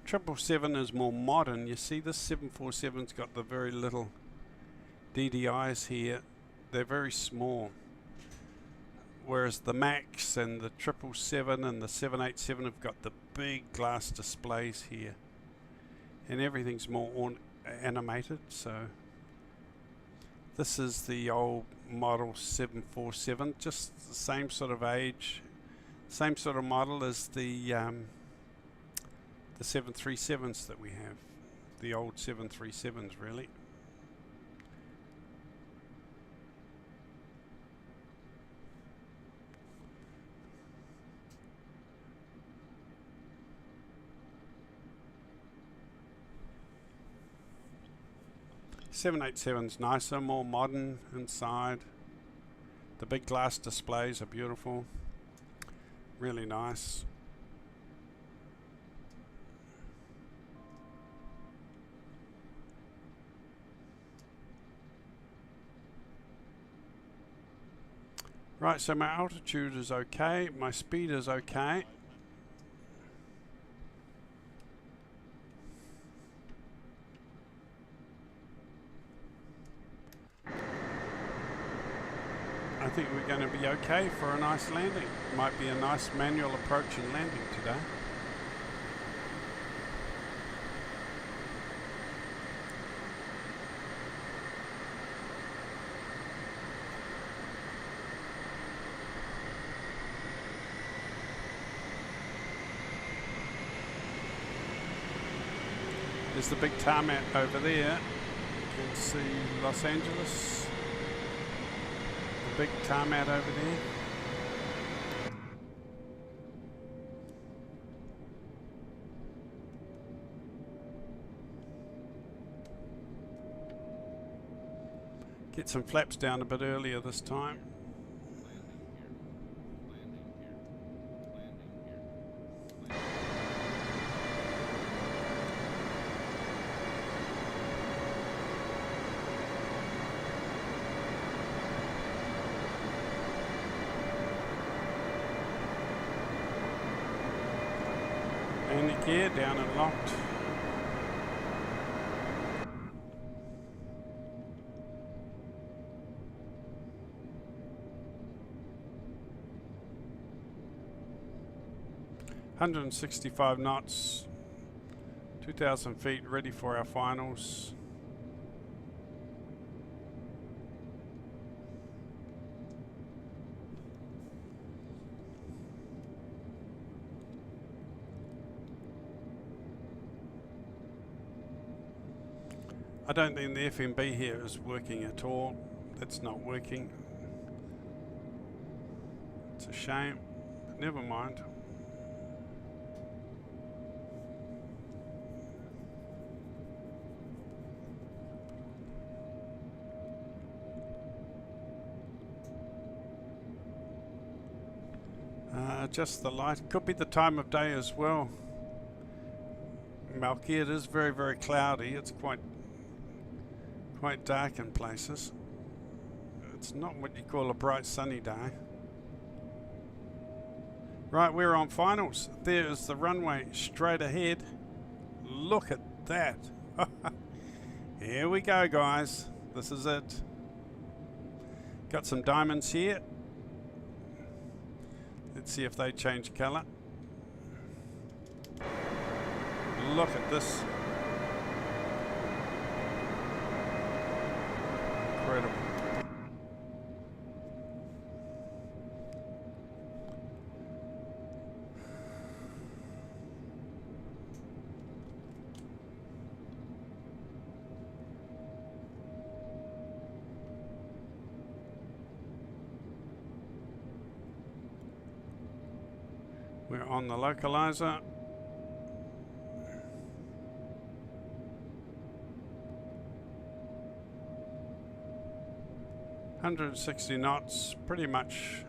777 is more modern. You see, this 747's got the very little DDIs here. They're very small. Whereas the Max and the 777 and the 787 have got the big glass displays here. And everything's more animated. So this is the old model 747, just the same sort of age, same sort of model as the 737s that we have, the old 737s really. Seven 787's nicer, more modern inside. The big glass displays are beautiful, really nice. Right, so my altitude is okay, my speed is okay. I think we're going to be okay for a nice landing. Might be a nice manual approach and landing today. There's the big tarmac over there. You can see Los Angeles. The big tarmac over there. Get some flaps down a bit earlier this time. Landing gear down and locked. $165 knots, 2,000 feet, ready for our finals. I don't think the FMB here is working at all. It's not working. It's a shame, but never mind. Just the light. Could be the time of day as well. Malky, it is very, very cloudy. It's quite dark in places. It's not what you call a bright sunny day. Right, we're on finals. There's the runway straight ahead. Look at that. Here we go, guys. This is it. Got some diamonds here. Let's see if they change color. Look at this. Incredible. We're on the localizer. 160 knots, pretty much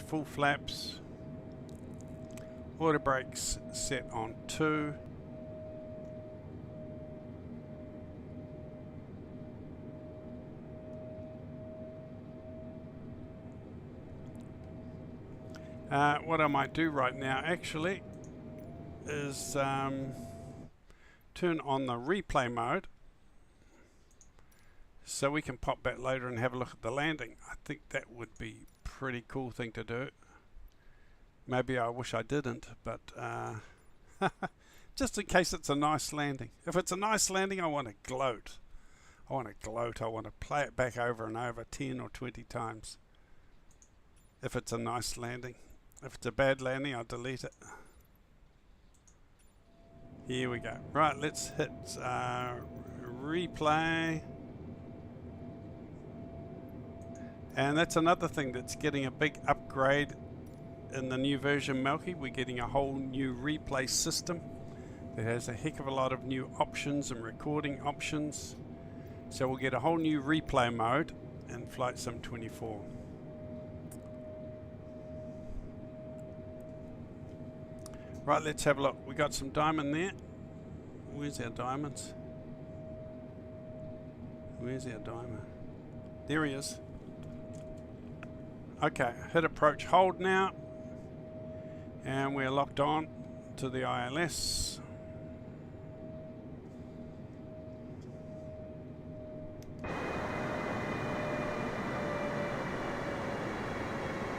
full flaps. Auto brakes set on 2. What I might do right now actually is turn on the replay mode so we can pop back later and have a look at the landing. I think that would be a pretty cool thing to do. Maybe I wish I didn't, but just in case it's a nice landing. If it's a nice landing, I want to gloat. I want to play it back over and over 10 or 20 times. If it's a nice landing. If it's a bad landing, I'll delete it. Here we go. Right, let's hit replay. And that's another thing that's getting a big upgrade in the new version, Melky. We're getting a whole new replay system that has a heck of a lot of new options and recording options. So we'll get a whole new replay mode in Flight Sim 24. Right, let's have a look. We got some diamond there. Where's our diamonds? Where's our diamond? There he is. Okay, hit approach hold now. And we're locked on to the ILS.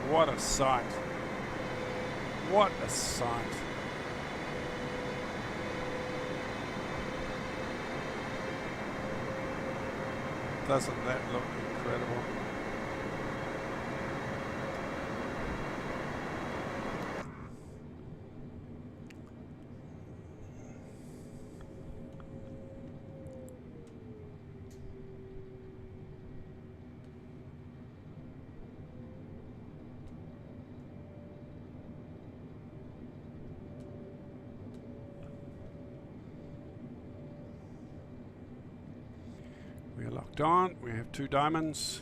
What a sight. What a sight. Doesn't that look incredible? We are locked on. We have 2 diamonds.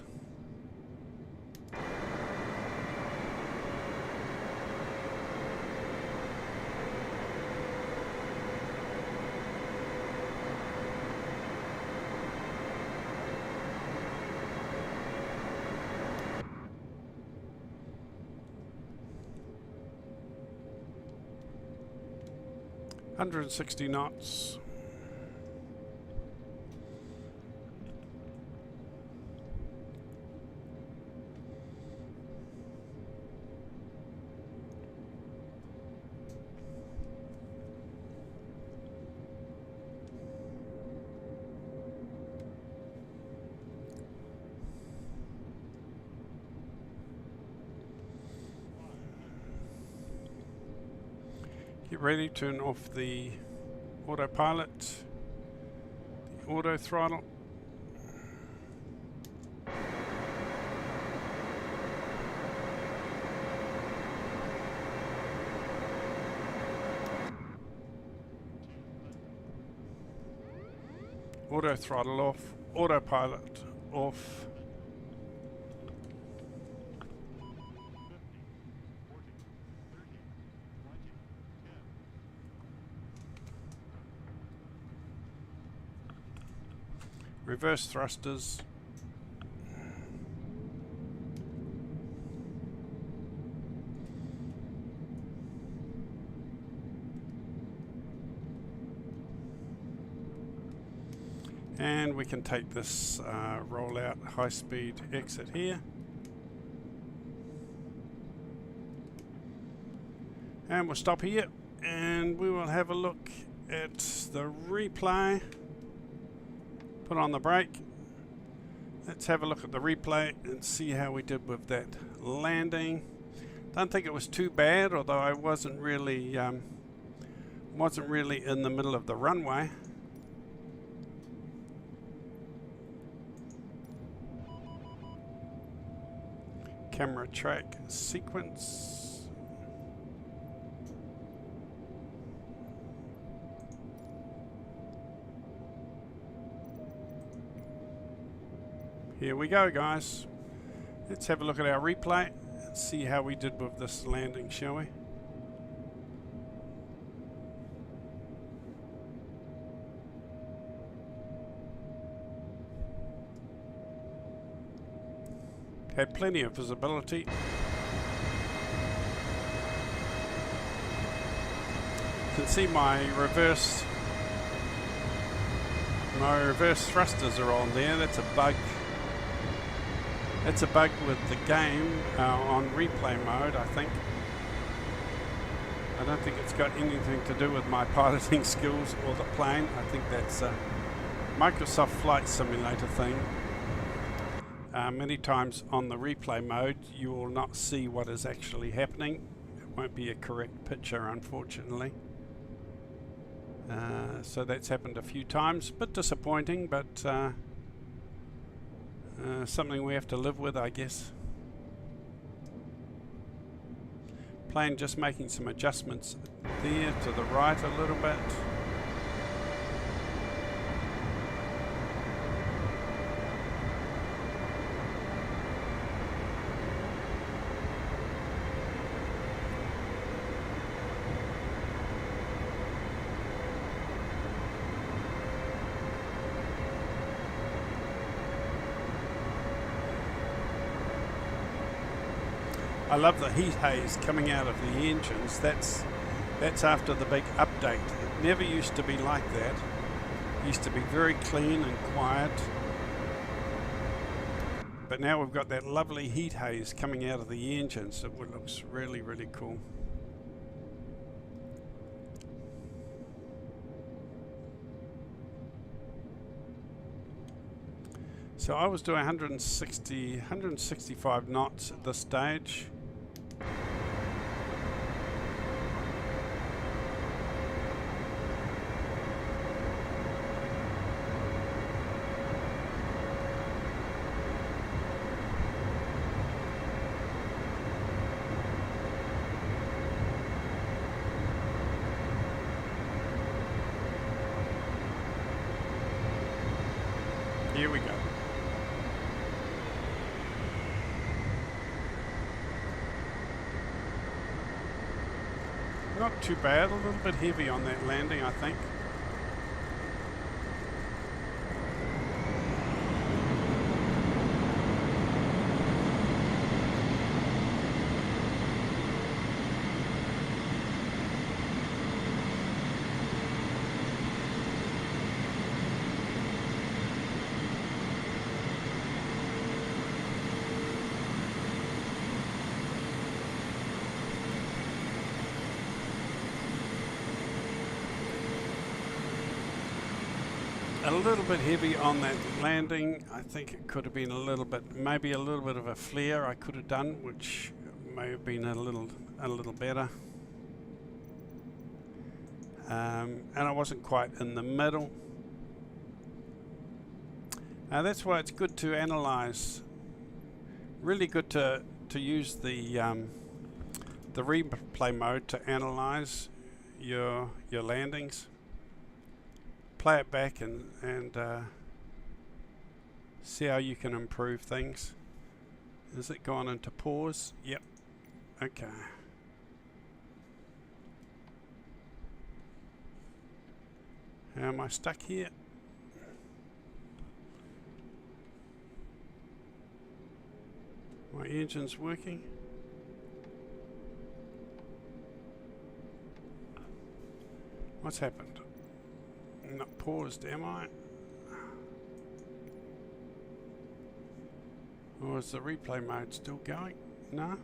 $160 knots. Get ready, turn off the autopilot, the auto throttle. Auto throttle off, autopilot off. Reverse thrusters. And we can take this rollout high-speed exit here. And we'll stop here and we will have a look at the replay. Put on the brake. Let's have a look at the replay and see how we did with that landing. Don't think it was too bad, although I wasn't really in the middle of the runway. Camera track sequence. Here we go, guys. Let's have a look at our replay and see how we did with this landing, shall we? Had plenty of visibility. You can see my reverse thrusters are on there. That's a bug. That's a bug with the game on replay mode, I think. I don't think it's got anything to do with my piloting skills or the plane. I think that's a Microsoft Flight Simulator thing. Many times on the replay mode you will not see what is actually happening. It won't be a correct picture, unfortunately. So that's happened a few times. Bit disappointing, but something we have to live with, I guess. Plane just making some adjustments there to the right a little bit. I love the heat haze coming out of the engines. That's after the big update. It never used to be like that. It used to be very clean and quiet. But now we've got that lovely heat haze coming out of the engines. It looks really, really cool. So I was doing 165 knots at this stage. Here we go. Not too bad, a little bit heavy on that landing, I think. A little bit heavy on that landing. I think it could have been a little bit, maybe a little bit of a flare I could have done, which may have been a little better. And I wasn't quite in the middle. That's why it's good to analyze. Really good to use the replay mode to analyze your landings. Play it back and see how you can improve things. Is it gone into pause? Yep. Okay. How am I stuck here? My engine's working. What's happened? I'm not paused, am I? Or is the replay mode still going? No?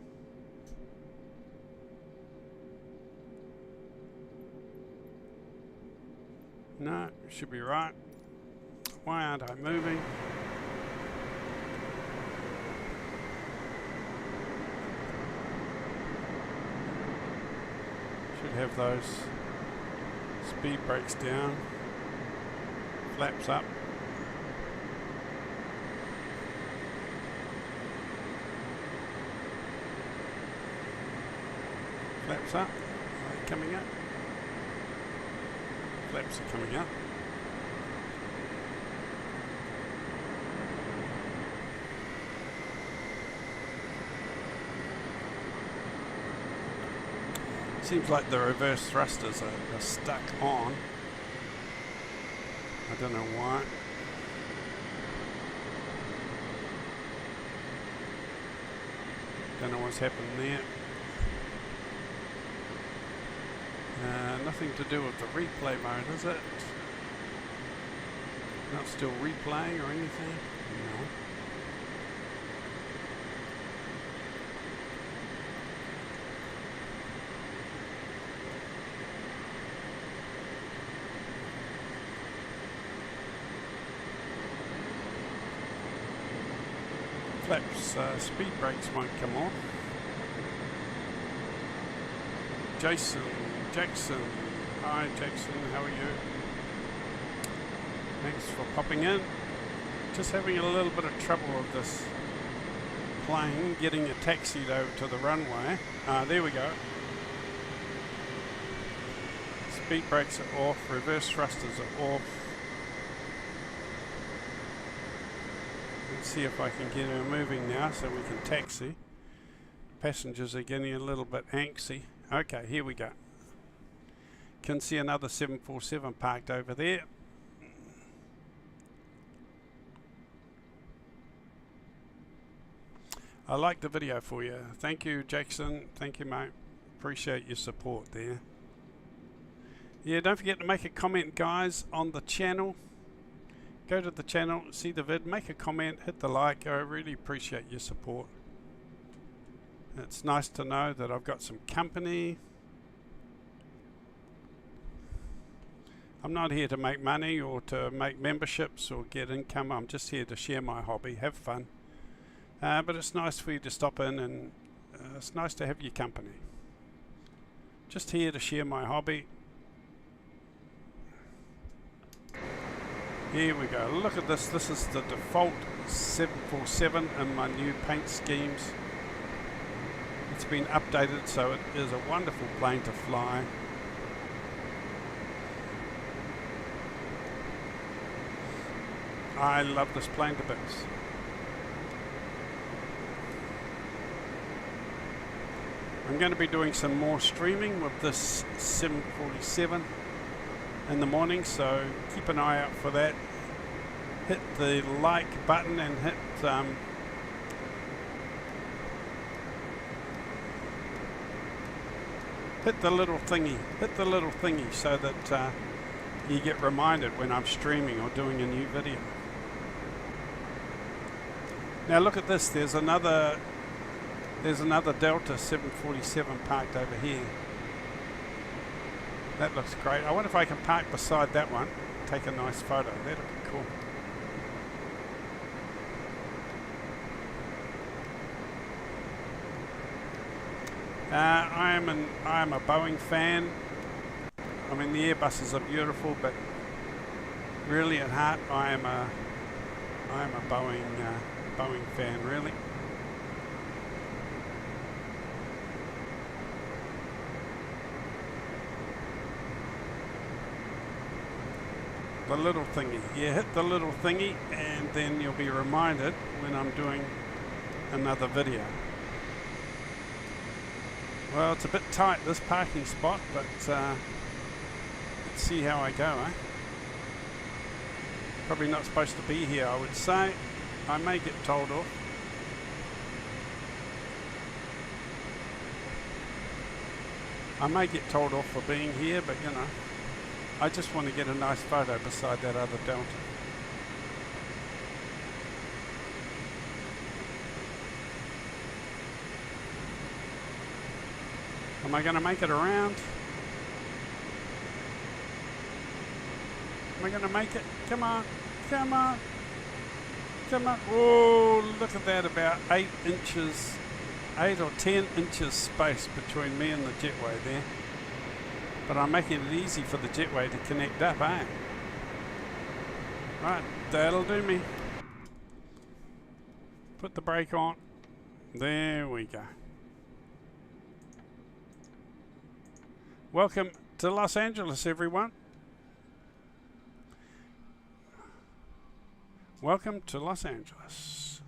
No, should be right. Why aren't I moving? Should have those speed brakes down. Flaps up. Flaps up. Are they coming up? Flaps are coming up. Seems like the reverse thrusters are stuck on. I don't know why. Don't know what's happened there. Nothing to do with the replay mode, is it? Not still replaying or anything? No. Flaps, speed brakes won't come on. Jackson, hi Jackson, how are you? Thanks for popping in. Just having a little bit of trouble with this plane, getting it taxied over to the runway. There we go. Speed brakes are off, reverse thrusters are off. Let's see if I can get her moving now so we can taxi. Passengers are getting a little bit antsy. Okay, here we go. Can see another 747 parked over there. I like the video for you. Thank you, Jackson. Thank you, mate. Appreciate your support there. Yeah, don't forget to make a comment, guys, on the channel. Go to the channel, see the vid, make a comment, hit the like. I really appreciate your support. It's nice to know that I've got some company. I'm not here to make money or to make memberships or get income. I'm just here to share my hobby, have fun. But it's nice for you to stop in, and it's nice to have your company. Just here to share my hobby. Here we go. Look at this. This is the default 747 in my new paint schemes. It's been updated, so it is a wonderful plane to fly. I love this plane to bits. I'm going to be doing some more streaming with this 747 in the morning, so keep an eye out for that. Hit the like button and hit the little thingy so that you get reminded when I'm streaming or doing a new video. Now look at this, there's another Delta 747 parked over here. That looks great. I wonder if I can park beside that one, take a nice photo. That'd be cool. I am a Boeing fan. I mean, the Airbuses are beautiful, but really at heart I am a Boeing fan, really. The little thingy. Yeah, hit the little thingy and then you'll be reminded when I'm doing another video. Well, it's a bit tight, this parking spot, but let's see how I go, eh? Probably not supposed to be here, I would say. I may get told off. I may get told off for being here, but you know, I just want to get a nice photo beside that other Delta. Am I going to make it around? Am I going to make it? Come on, come on, come on. Oh, look at that, about 8 or 10 inches space between me and the jetway there. But I'm making it easy for the jetway to connect up, eh? Right, that'll do me. Put the brake on. There we go. Welcome to Los Angeles, everyone. Welcome to Los Angeles.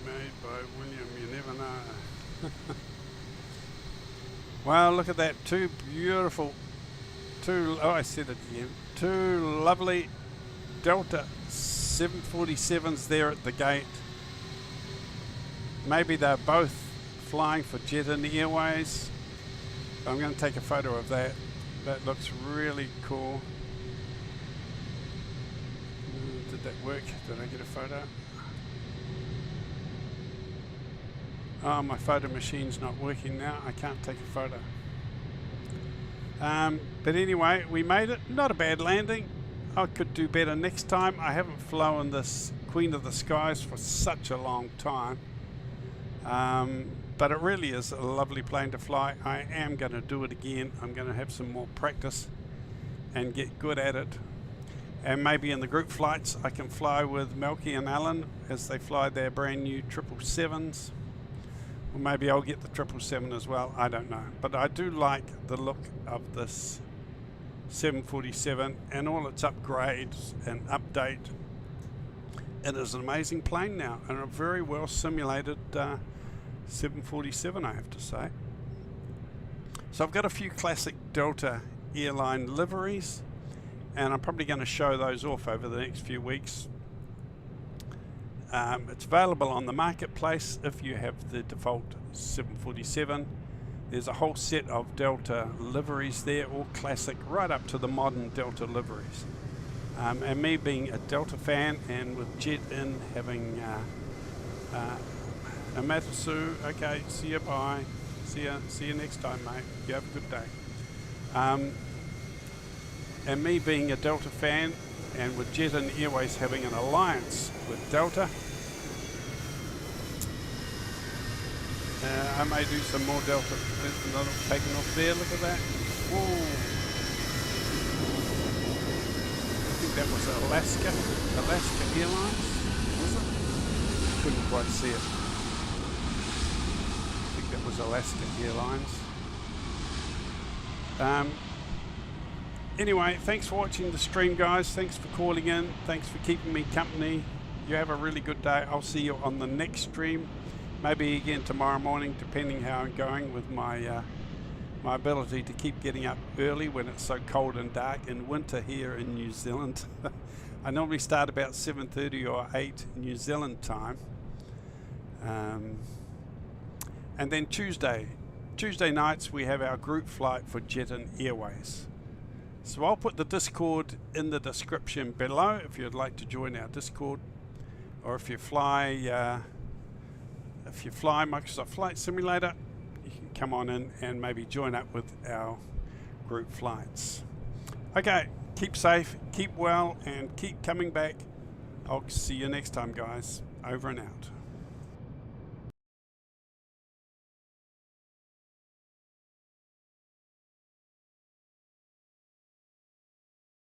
made by William, you never know. Wow, look at that. Two beautiful, I said it again, two lovely Delta 747s there at the gate. Maybe they're both flying for Jet-in Airways. I'm going to take a photo of that. That looks really cool. Did that work? Did I get a photo? Oh, my photo machine's not working now. I can't take a photo. But anyway, we made it. Not a bad landing. I could do better next time. I haven't flown this Queen of the Skies for such a long time. But it really is a lovely plane to fly. I am going to do it again. I'm going to have some more practice and get good at it. And maybe in the group flights I can fly with Melky and Alan as they fly their brand new 777s. Or maybe I'll get the 777 as well. I don't know. But I do like the look of this 747 and all its upgrades and update. It is an amazing plane now and a very well simulated 747, I have to say. So I've got a few classic Delta airline liveries, and I'm probably going to show those off over the next few weeks. It's available on the marketplace if you have the default 747. There's a whole set of Delta liveries there, all classic, right up to the modern Delta liveries. And me being a Delta fan, and with Jet-in having a Matsu, okay, see you, bye. See you next time, mate. You have a good day. And me being a Delta fan, and with Jet-in Airways having an alliance with Delta, I may do some more Delta. There's another taking off there, look at that. Whoa. I think that was Alaska Airlines, was it? Couldn't quite see it. I think that was Alaska Airlines. Anyway, thanks for watching the stream, guys. Thanks for calling in. Thanks for keeping me company. You have a really good day. I'll see you on the next stream. Maybe again tomorrow morning, depending how I'm going with my my ability to keep getting up early when it's so cold and dark in winter here in New Zealand. I normally start about 7:30 or 8 New Zealand time. And then Tuesday nights we have our group flight for Jet-in Airways. So I'll put the Discord in the description below if you'd like to join our Discord, or if you fly Microsoft Flight Simulator, you can come on in and maybe join up with our group flights. Okay, keep safe, keep well, and keep coming back. I'll see you next time, guys. Over and out.